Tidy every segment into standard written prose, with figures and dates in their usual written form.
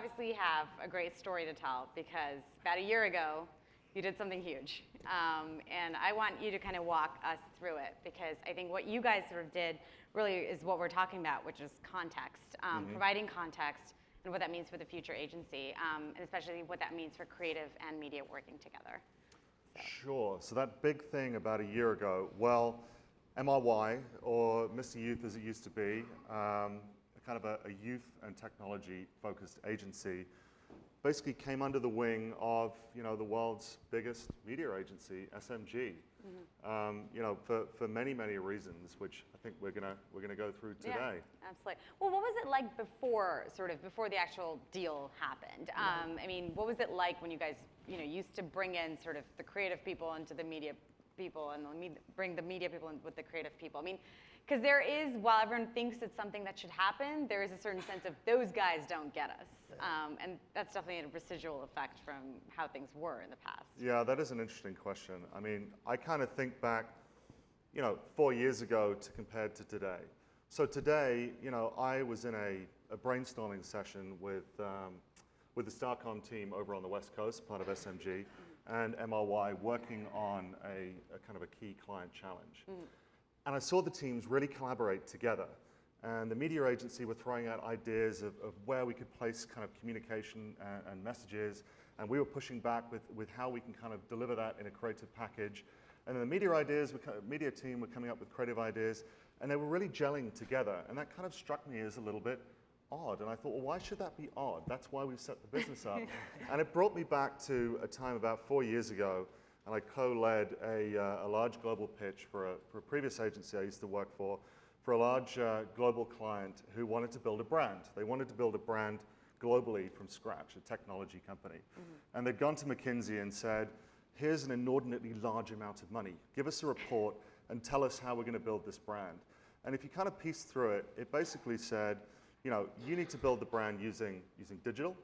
obviously have a great story to tell because about a year ago, you did something huge. And I want you to kind of walk us through it because I think what you guys sort of did really is what we're talking about, which is context, providing context and what that means for the future agency, and especially what that means for creative and media working together. So. Sure. So that big thing about a year ago, well, MRY, or Mr. Youth as it used to be, kind of a youth and technology-focused agency, basically came under the wing of, the world's biggest media agency, SMG. For many, many reasons, which I think we're gonna go through today. Yeah, absolutely. Well, what was it like before the actual deal happened? I mean, what was it like when you guys, used to bring in sort of the creative people into the media people and bring the media people in with the creative people? I mean, because there is, while everyone thinks it's something that should happen, there is a certain sense of those guys don't get us. And that's definitely a residual effect from how things were in the past. Yeah, that is an interesting question. I mean, I kind of think back, 4 years ago to compared to today. So today, I was in a brainstorming session with the Starcom team over on the West Coast, part of SMG, and MRY working on a kind of a key client challenge. And I saw the teams really collaborate together. And the media agency were throwing out ideas of where we could place kind of communication and messages. And we were pushing back with how we can kind of deliver that in a creative package. And then the media team were coming up with creative ideas. And they were really gelling together. And that kind of struck me as a little bit odd. And I thought, well, why should that be odd? That's why we've set the business up. And it brought me back to a time about 4 years ago. And I co-led a large global pitch for a previous agency I used to work for a large global client who wanted to build a brand. They wanted to build a brand globally from scratch, a technology company. And they'd gone to McKinsey and said, here's an inordinately large amount of money. Give us a report and tell us how we're going to build this brand. And if you kind of piece through it, it basically said, you need to build the brand using digital,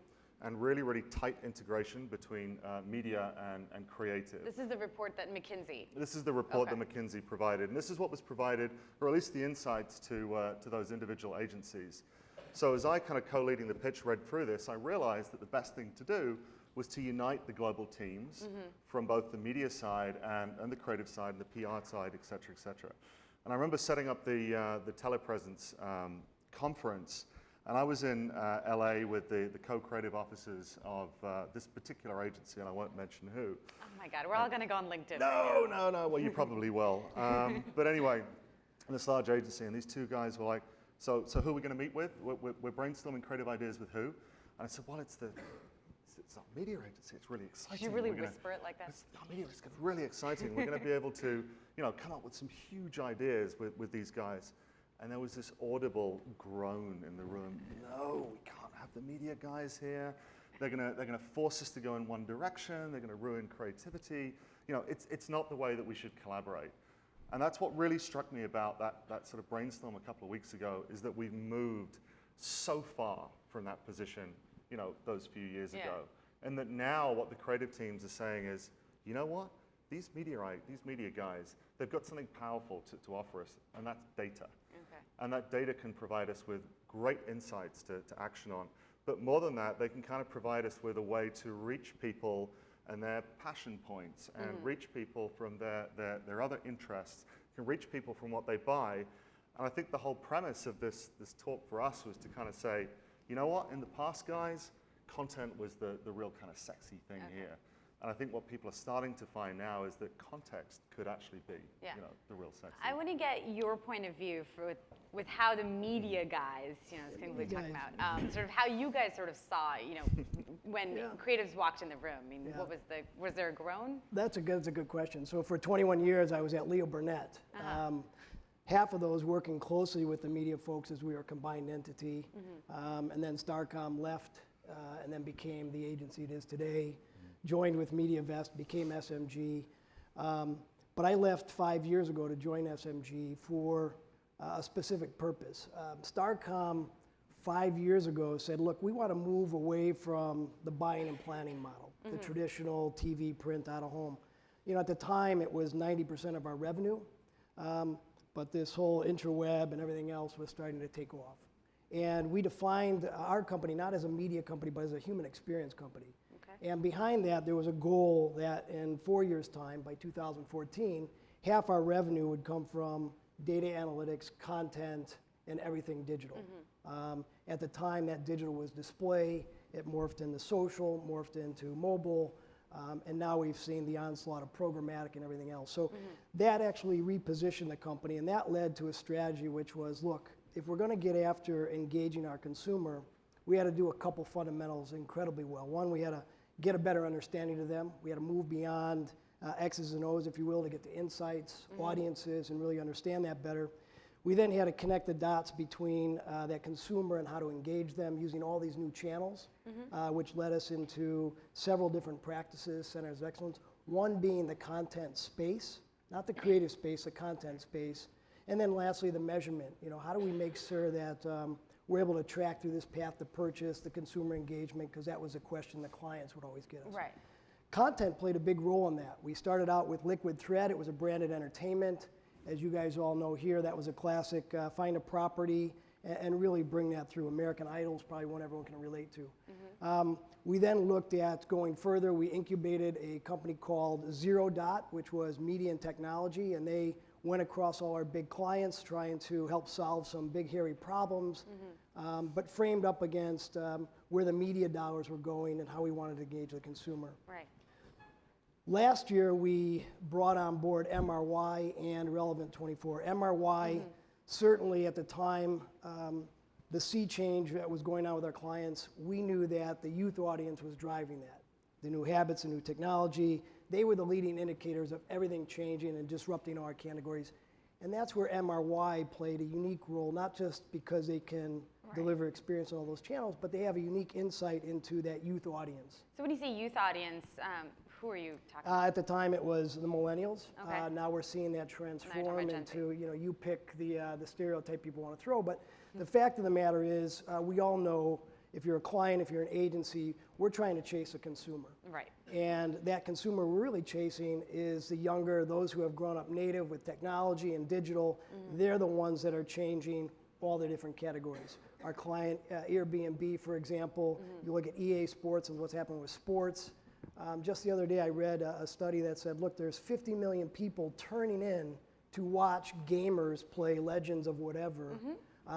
and really, really tight integration between media and creative. This is the report that McKinsey. This is the report that McKinsey provided, and this is what was provided, or at least the insights to those individual agencies. So as I kind of co-leading the pitch read through this, I realized that the best thing to do was to unite the global teams from both the media side and the creative side and the PR side, et cetera, et cetera. And I remember setting up the telepresence conference. And I was in LA with the co-creative officers of this particular agency, and I won't mention who. Oh my God, we're all going to go on LinkedIn. No. Well, you probably will. But anyway, this large agency, and these two guys were like, so who are we going to meet with? We're brainstorming creative ideas with who? And I said, well, it's our media agency. It's really exciting. Did you really whisper it like that? It's really exciting. We're going to be able to, come up with some huge ideas with these guys. And there was this audible groan in the room. No, we can't have the media guys here. They're gonna force us to go in one direction. They're gonna ruin creativity. It's not the way that we should collaborate. And that's what really struck me about that sort of brainstorm a couple of weeks ago, is that we've moved so far from that position, those few years ago. And that now what the creative teams are saying is, you know what? These media guys, they've got something powerful to offer us, and that's data. And that data can provide us with great insights to action on. But more than that, they can kind of provide us with a way to reach people and their passion points, and reach people from their other interests, can reach people from what they buy. And I think the whole premise of this talk for us was to kind of say, you know what, in the past, guys, content was the real kind of sexy thing here. And I think what people are starting to find now is that context could actually be, the real sexy. I want to get your point of view with how the media guys, as Kingsley talking about, sort of how you guys sort of saw, when creatives walked in the room. I mean, was there a groan? That's a good question. So for 21 years, I was at Leo Burnett. Half of those working closely with the media folks as we were a combined entity. And then Starcom left and then became the agency it is today. Joined with MediaVest, became SMG. But I left 5 years ago to join SMG for a specific purpose. Starcom 5 years ago said, look, we want to move away from the buying and planning model, the traditional TV, print, out of home. At the time, it was 90% of our revenue, but this whole interweb and everything else was starting to take off. And we defined our company not as a media company, but as a human experience company. Okay. And behind that, there was a goal that in 4 years' time, by 2014, half our revenue would come from data analytics, content, and everything digital. At the time, that digital was display. It morphed into social, morphed into mobile, and now we've seen the onslaught of programmatic and everything else. So that actually repositioned the company, and that led to a strategy which was, look, if we're going to get after engaging our consumer, we had to do a couple fundamentals incredibly well. One, we had to get a better understanding of them. We had to move beyond X's and O's, if you will, to get to insights, audiences, and really understand that better. We then had to connect the dots between that consumer and how to engage them using all these new channels, which led us into several different practices, centers of excellence. One being the content space, not the creative space, the content space. And then lastly, the measurement. You know, how do we make sure that we're able to track through this path to purchase, the consumer engagement, because that was a question the clients would always get us. Right. Content played a big role in that. We started out with Liquid Thread. It was a branded entertainment. As you guys all know here, that was a classic find a property and really bring that through. American Idol is probably one everyone can relate to. We then looked at going further. We incubated a company called Zero Dot, which was media and technology, and they went across all our big clients trying to help solve some big, hairy problems, but framed up against where the media dollars were going and how we wanted to engage the consumer. Right. Last year, we brought on board MRY and Relevant 24. MRY, certainly at the time, the sea change that was going on with our clients, we knew that the youth audience was driving that. The new habits, the new technology, they were the leading indicators of everything changing and disrupting our categories. And that's where MRY played a unique role, not just because they can deliver experience on all those channels, but they have a unique insight into that youth audience. So when you say youth audience, who are you talking about? At the time, it was the millennials. Okay. Now we're seeing that transform Gen Z. into, you know, you pick the stereotype people want to throw. But the fact of the matter is, we all know if you're a client, if you're an agency, we're trying to chase a consumer. Right. And that consumer we're really chasing is the younger, those who have grown up native with technology and digital. They're the ones that are changing all the different categories. Our client, Airbnb, for example, you look at EA Sports and what's happening with sports. Just the other day, I read a study that said, look, there's 50 million people turning in to watch gamers play Legends of whatever.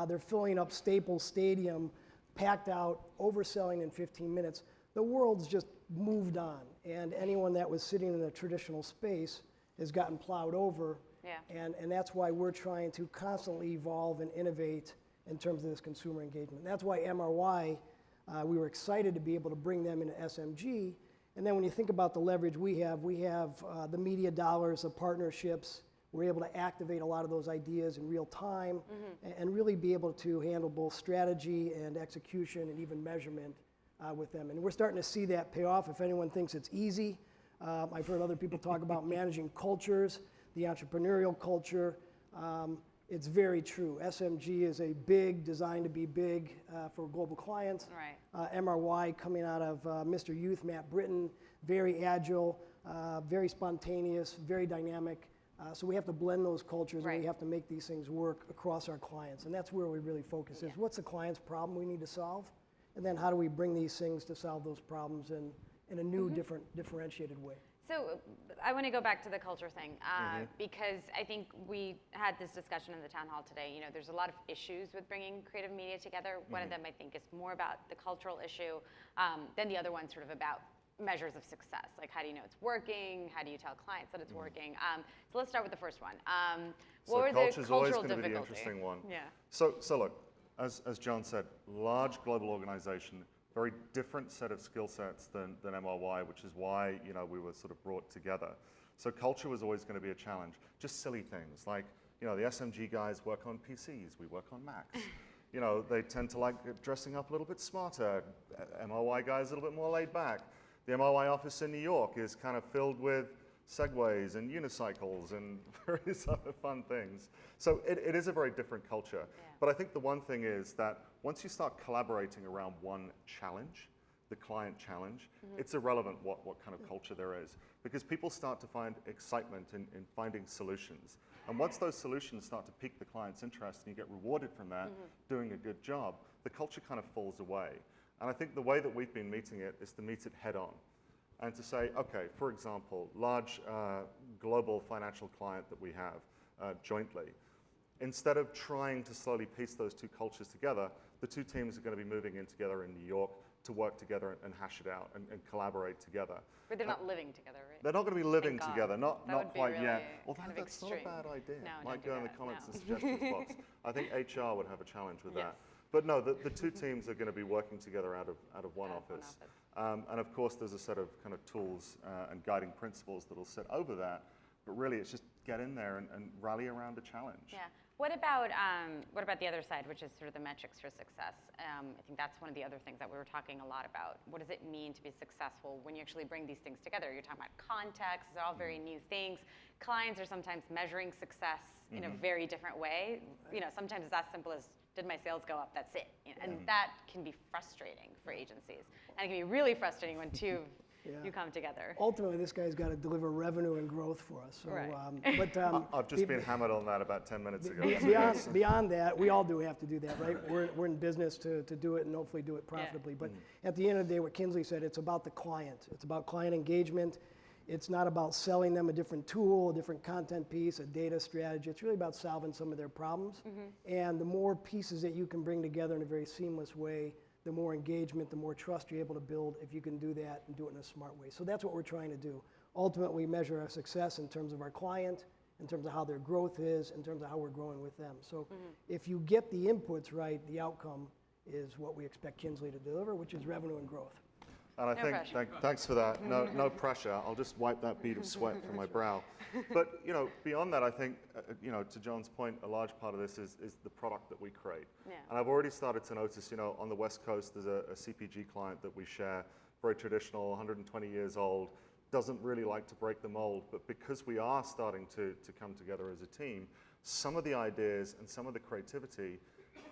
They're filling up Staples Stadium, packed out, overselling in 15 minutes. The world's just moved on, and anyone that was sitting in a traditional space has gotten plowed over. Yeah. And that's why we're trying to constantly evolve and innovate in terms of this consumer engagement. That's why MRY, we were excited to be able to bring them into SMG. And then when you think about the leverage we have the media dollars, the partnerships. We're able to activate a lot of those ideas in real time and really be able to handle both strategy and execution and even measurement with them. And we're starting to see that pay off. If anyone thinks it's easy, I've heard other people talk about managing cultures, the entrepreneurial culture. It's very true. SMG is a big, designed to be big for global clients. Right. MRY coming out of Mr. Youth, Matt Britton, very agile, very spontaneous, very dynamic. So we have to blend those cultures and we have to make these things work across our clients. And that's where we really focus is what's the client's problem we need to solve? And then how do we bring these things to solve those problems in a new, differentiated way? So I want to go back to the culture thing because I think we had this discussion in the town hall today. You know, there's a lot of issues with bringing creative media together. One of them I think is more about the cultural issue than the other one sort of about measures of success. Like how do you know it's working? How do you tell clients that it's working? So let's start with the first one. What were the cultural always going to be the difficulties? interesting one. Yeah. So look, as John said, large global organization, very different set of skill sets than MRY, which is why we were sort of brought together. So culture was always going to be a challenge. Just silly things like the SMG guys work on PCs, we work on Macs. They tend to like dressing up a little bit smarter. MRY guys a little bit more laid back. The MRY office in New York is kind of filled with Segways and unicycles and various other fun things. So it is a very different culture. Yeah. But I think the one thing is that once you start collaborating around one challenge, the client challenge, it's irrelevant what kind of culture there is, because people start to find excitement in finding solutions. And once those solutions start to pique the client's interest and you get rewarded from that, doing a good job, the culture kind of falls away. And I think the way that we've been meeting it is to meet it head on. And to say, okay, for example, large global financial client that we have jointly, instead of trying to slowly piece those two cultures together, the two teams are going to be moving in together in New York to work together and hash it out and collaborate together. But they're not living together, right? They're not going to be living Thank God. together, not That would be quite really yet. Although kind of that's not a extreme. bad idea. No, Might don't go do in the that, comments no. and suggestions box. I think HR would have a challenge with Yes. that. But no, the two teams are going to be working together out of one office. And of course, there's a set of kind of tools and guiding principles that will sit over that. But really, it's just get in there and rally around a challenge. Yeah. What about the other side, which is sort of the metrics for success? I think that's one of the other things that we were talking a lot about. What does it mean to be successful when you actually bring these things together? You're talking about context. They're all very new things. Clients are sometimes measuring success in a very different way. You know, sometimes it's as simple as, did my sales go up? That's it. You know, and that can be frustrating for agencies. And it can be really frustrating when two you come together. Ultimately, this guy's got to deliver revenue and growth for us. So, Right. I've just been hammered on that about 10 minutes ago. Beyond that, we all do have to do that, right? We're in business to do it and hopefully do it profitably. But at the end of the day, what Kingsley said, it's about the client. It's about client engagement. It's not about selling them a different tool, a different content piece, a data strategy. It's really about solving some of their problems. And the more pieces that you can bring together in a very seamless way, the more engagement, the more trust you're able to build if you can do that and do it in a smart way. So that's what we're trying to do. Ultimately, measure our success in terms of our client, in terms of how their growth is, in terms of how we're growing with them. So if you get the inputs right, the outcome is what we expect Kingsley to deliver, which is revenue and growth. And I think, thanks for that. No pressure. I'll just wipe that bead of sweat from my brow. But you know, beyond that, I think, you know, to John's point, a large part of this is the product that we create. Yeah. And I've already started to notice, you know, on the West Coast, there's a CPG client that we share, very traditional, 120 years old, doesn't really like to break the mold. But because we are starting to come together as a team, some of the ideas and some of the creativity,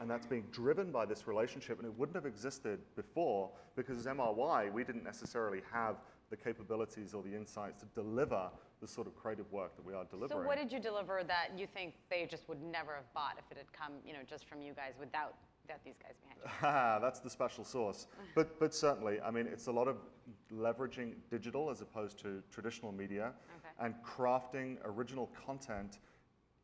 and that's being driven by this relationship, and it wouldn't have existed before because as MRY, we didn't necessarily have the capabilities or the insights to deliver the sort of creative work that we are delivering. So what did you deliver that you think they just would never have bought if it had come, you know, just from you guys without these guys behind you? That's the special sauce. But certainly, I mean, it's a lot of leveraging digital as opposed to traditional media and crafting original content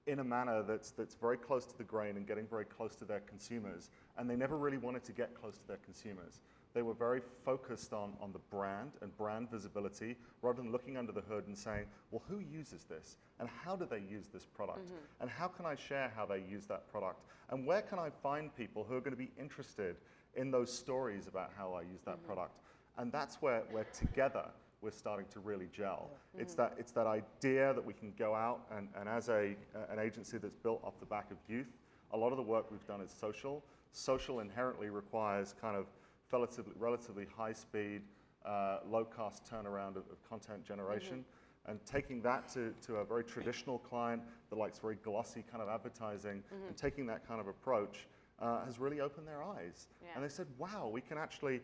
in a manner that's very close to the grain and getting very close to their consumers. And they never really wanted to get close to their consumers. They were very focused on the brand and brand visibility rather than looking under the hood and saying, well, who uses this? And how do they use this product? And how can I share how they use that product? And where can I find people who are going to be interested in those stories about how I use that product? And that's where together we're starting to really gel. It's that idea that we can go out and as an agency that's built off the back of youth, a lot of the work we've done is social. Social inherently requires kind of relatively high speed, low cost turnaround of content generation. And taking that to a very traditional client that likes very glossy kind of advertising and taking that kind of approach has really opened their eyes. And they said, wow, we can actually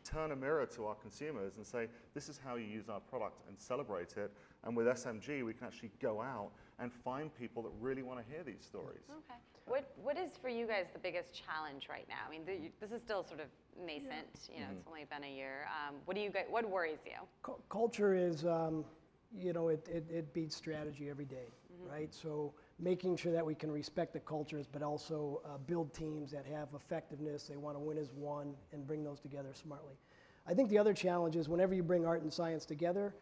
turn a mirror to our consumers and say, this is how you use our product and celebrate it. And with SMG, we can actually go out and find people that really want to hear these stories. Okay. What is for you guys the biggest challenge right now? I mean, this is still sort of nascent. You know, it's only been a year. What worries you? Culture is, you know, it beats strategy every day, right? So making sure that we can respect the cultures, but also build teams that have effectiveness, they want to win as one, and bring those together smartly. I think the other challenge is whenever you bring art and science together,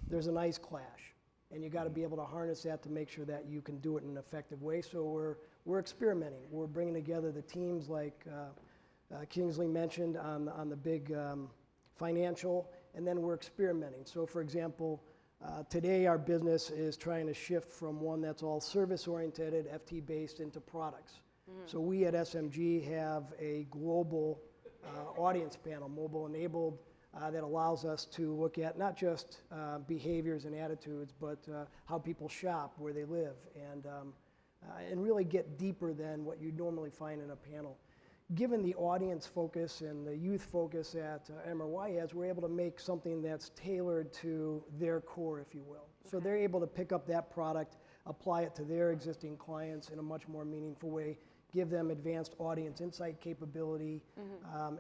there's a nice clash. And you got to be able to harness that to make sure that you can do it in an effective way. So we're experimenting. We're bringing together the teams like Kingsley mentioned on the big financial, and then we're experimenting. So for example, today our business is trying to shift from one that's all service-oriented, FT-based, into products. So we at SMG have a global audience panel, mobile-enabled, that allows us to look at not just behaviors and attitudes, but how people shop, where they live, and really get deeper than what you'd normally find in a panel. Given the audience focus and the youth focus that MRY has, we're able to make something that's tailored to their core, if you will. So they're able to pick up that product apply it to their existing clients in a much more meaningful way, give them advanced audience insight capability,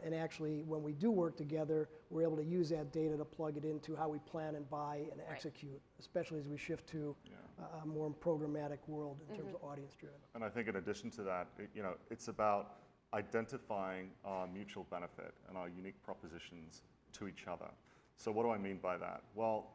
and actually when we do work together, we're able to use that data to plug it into how we plan and buy and execute, especially as we shift to a more programmatic world in terms of audience driven. And I think in addition to that, it's about identifying our mutual benefit and our unique propositions to each other. So what do I mean by that? Well,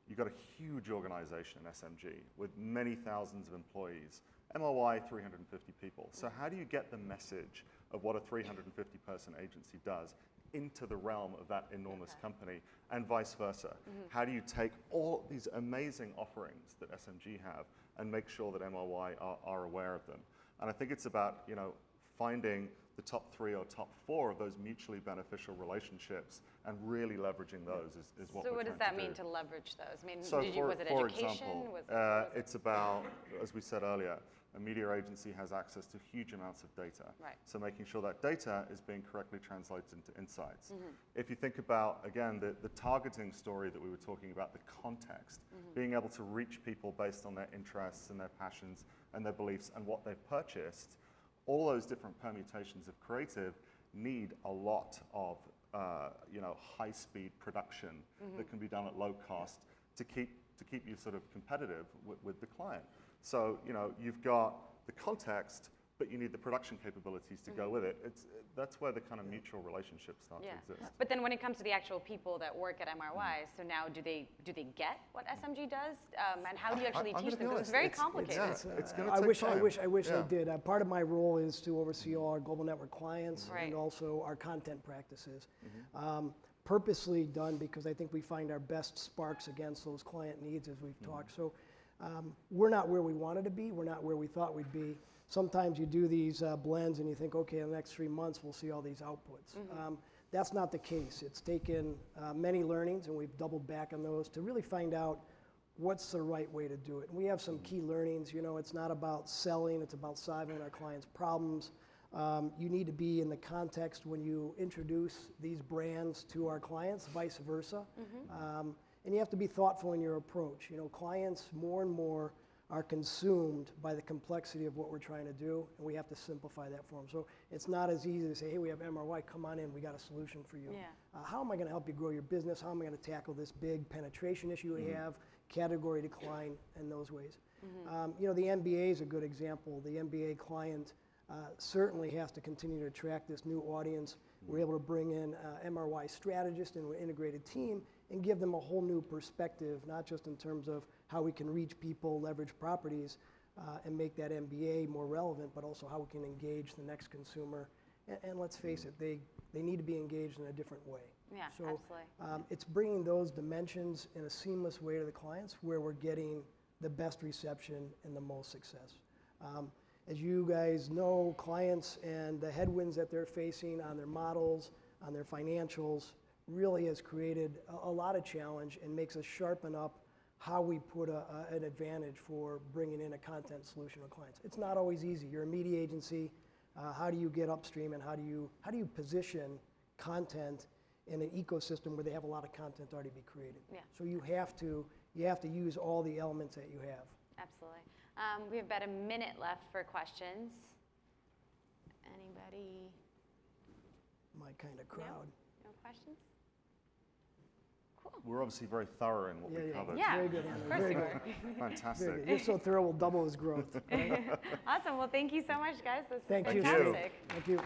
you've got a huge organization, SMG, with many thousands of employees. MRY, 350 people. So how do you get the message of what a 350-person agency does into the realm of that enormous company, and vice versa? How do you take all these amazing offerings that SMG have and make sure that MRY are aware of them? And I think it's about finding the top 3 or top 4 of those mutually beneficial relationships and really leveraging those is what we're trying to do. So what does that mean to leverage those? I mean, So was it for education? example, it's about, as we said earlier, a media agency has access to huge amounts of data. Right. So making sure that data is being correctly translated into insights. If you think about, again, the targeting story that we were talking about, the context, being able to reach people based on their interests and their passions and their beliefs and what they've purchased, all those different permutations of creative need a lot of high-speed production that can be done at low cost to keep you sort of competitive with the client. So you've got the context, but you need the production capabilities to go with it. That's where the kind of mutual relationships start to exist. But then when it comes to the actual people that work at MRY, so now do they get what SMG does? And how do you actually teach them? Because it's very complicated. It's going to take time. I wish I did. Part of my role is to oversee all our global network clients and also our content practices. Purposely done because I think we find our best sparks against those client needs as we've talked. So we're not where we wanted to be. We're not where we thought we'd be. Sometimes you do these blends and you think, okay, in the next 3 months we'll see all these outputs. That's not the case. It's taken many learnings, and we've doubled back on those to really find out what's the right way to do it. And we have some key learnings. It's not about selling, it's about solving our clients' problems. You need to be in the context when you introduce these brands to our clients, vice versa. And you have to be thoughtful in your approach. Clients more and more are consumed by the complexity of what we're trying to do, and we have to simplify that for them. So it's not as easy to say, hey, we have MRY, come on in, we got a solution for you. How am I going to help you grow your business? How am I going to tackle this big penetration issue we have, category decline, and those ways? The NBA is a good example. The NBA client certainly has to continue to attract this new audience. We're able to bring in MRY strategists and an integrated team and give them a whole new perspective, not just in terms of how we can reach people, leverage properties, and make that MBA more relevant, but also how we can engage the next consumer. And let's face it, they need to be engaged in a different way. Yeah, so, absolutely. It's bringing those dimensions in a seamless way to the clients where we're getting the best reception and the most success. As you guys know, clients and the headwinds that they're facing on their models, on their financials, really has created a lot of challenge and makes us sharpen up how we put an advantage for bringing in a content solution to clients. It's not always easy. You're a media agency. How do you get upstream, and how do you position content in an ecosystem where they have a lot of content already be created? So you have to use all the elements that you have. Absolutely. We have about a minute left for questions. Anybody? My kind of crowd. No questions? Cool. We're obviously very thorough in what we covered. Yeah, very good, of Anna. course you are. Fantastic. Very good. You're so thorough, we'll double his growth. Right? Awesome. Well, thank you so much, guys. This was Thank you. fantastic. Thank you.